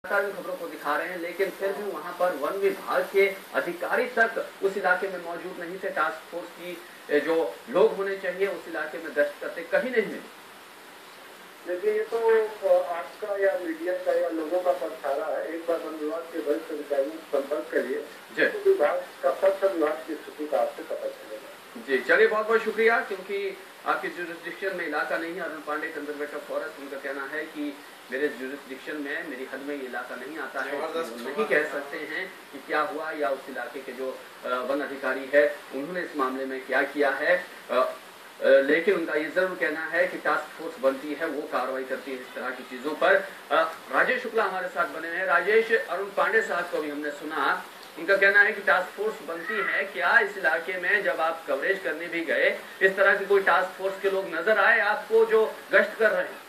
खबरों को दिखा रहे हैं, लेकिन फिर भी वहां पर वन विभाग के अधिकारी तक उस इलाके में मौजूद नहीं थे। टास्क फोर्स की जो लोग होने चाहिए उस इलाके में गश्त करते कहीं नहीं मिले। देखिए, ये तो आपका या मीडिया का या लोगों का पक्षारा है। एक बार वन विभाग के वरिष्ठ अधिकारियों से संपर्क करिए, तो विभाग का सब विभाग की स्थिति का आपसे पता चलेगा। जी चलिए, बहुत बहुत शुक्रिया। क्योंकि आपके जुरिस्डिक्शन में इलाका नहीं है, अरुण पांडे कंजर्वेटर फॉरेस्ट, उनका कहना है कि मेरे जुरिस्डिक्शन में, मेरी हद में ये इलाका नहीं आता है, नहीं कह सकते हैं कि क्या हुआ या उस इलाके के जो वन अधिकारी है उन्होंने इस मामले में क्या किया है। लेकिन उनका ये जरूर कहना है कि टास्क फोर्स बनती है, वो कार्रवाई करती है इस तरह की चीजों पर। राजेश शुक्ला हमारे साथ बने हैं। राजेश, अरुण पांडे साहब को भी हमने सुना, उनका कहना है कि टास्क फोर्स बनती है। क्या इस इलाके में जब आप कवरेज करने भी गए, इस तरह की कोई टास्क फोर्स के लोग नजर आए आपको जो गश्त कर रहे हैं?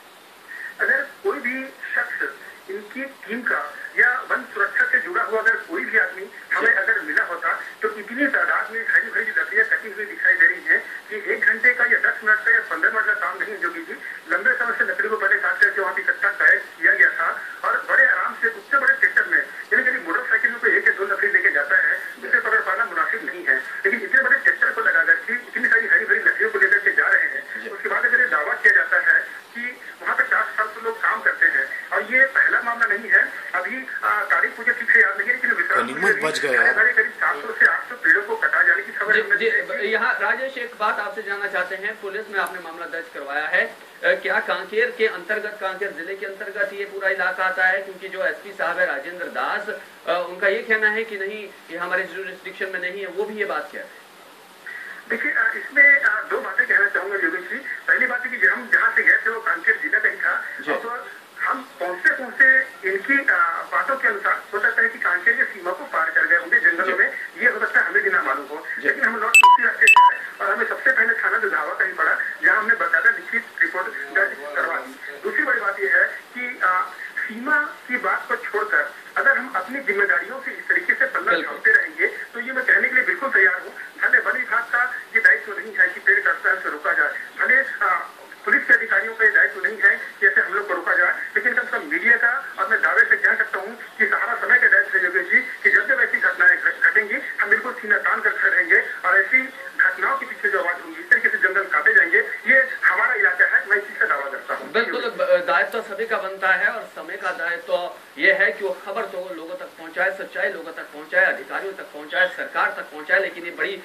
अगर कोई भी शख्स इनकी टीम का या वन सुरक्षा से जुड़ा हुआ अगर कोई भी आदमी हमें अगर मिला होता, तो इतनी तादाद में हरी भरी लकड़ियां कटी हुई दिखाई दे रही है कि 1 घंटे का या 10 मिनट का या 15 मिनट का काम नहीं है। जो कि लंबे समय से लकड़ी को पहले काट करके वहाँ इकट्ठा किया गया था और बड़े आराम से उससे बड़े ट्रैक्टर में, यानी मोटरसाइकिल में कोई 1 या 2 लकड़ी लेके जाता है, उसे पकड़ पाना मुनासिब नहीं है। लेकिन इतने बड़े ट्रैक्टर को लगा करके इतनी सारी हरी भरी लकड़ियों को लेकर के जा रहे हैं। उसके बाद अगर ये दावा किया जाता है कि वहाँ पे 4 साल से लोग काम करते हैं, और ये पहला मामला नहीं है। अभी तारीख मुझे ठीक से याद नहीं है, लेकिन बच गया करीब 700 से 800 पेड़ों को कटा जाने की खबर। यहाँ राजेश, एक बात आपसे जानना चाहते हैं, पुलिस में आपने मामला दर्ज करवाया है, क्या कांकेर के अंतर्गत, कांकेर जिले के अंतर्गत ये पूरा इलाका आता है? क्योंकि जो एसपी साहब है राजेंद्र दास, उनका ये कहना है कि नहीं, ये हमारे जुरिस्डिक्शन में नहीं है। वो भी ये बात क्या है? देखिए, इसमें 2 बातें कहना चाहूंगा योगेश जी। पहली बात है कि हम जहाँ से गए थे वो कांकेर जिला का ही था, तो हम पहुंचते इनकी बातों के अनुसार हो सकता है कि कांकेर की सीमा को पार कर गए होंगे जंगलों में। ये हो सकता है, हमें भी ना मालूम हो। लेकिन हम लौट उसी रास्ते से आए और हमें सबसे पहले थाना दुधावा का ही पड़ा, जहाँ हमने बकायदा लिखित रिपोर्ट दर्ज करवा दी। दूसरी बड़ी बात यह है कि सीमा की बात को छोड़कर अगर हम अपनी जिम्मेदारियों से इस तरीके से पल्ला झाड़ते रहेंगे, तो ये मैं कहने के लिए बिल्कुल तैयार हूँ। भले वन विभाग का ये दायित्व नहीं है कि पेड़ काटता है उसे रोका जाए, भले पुलिस के अधिकारियों का दायित्व नहीं है कि ऐसे हम लोग को रोका जाए, लेकिन कम से कम मीडिया का, और मैं दावे से कह सकता हूँ कि सहारा समय का दायित्व है योगेश जी, कि जब जब ऐसी घटनाएं घटेंगी हम बिल्कुल सीना तान कर खड़े रहेंगे और ऐसी घटनाओं के पीछे जो आवाज होगी, इस तरीके से जंगल काटे जाएंगे। ये हमारा इलाका है, मैं इसी का दावा करता हूँ। बिल्कुल, दायित्व सभी का बनता है और समय का दायित्व ये है कि वो खबर तो लोगों तक पहुंचाए, सच्चाई लोगों तक पहुंचाए, अधिकारियों तक पहुंचाए, सरकार तक पहुंचाए। लेकिन ये बड़ी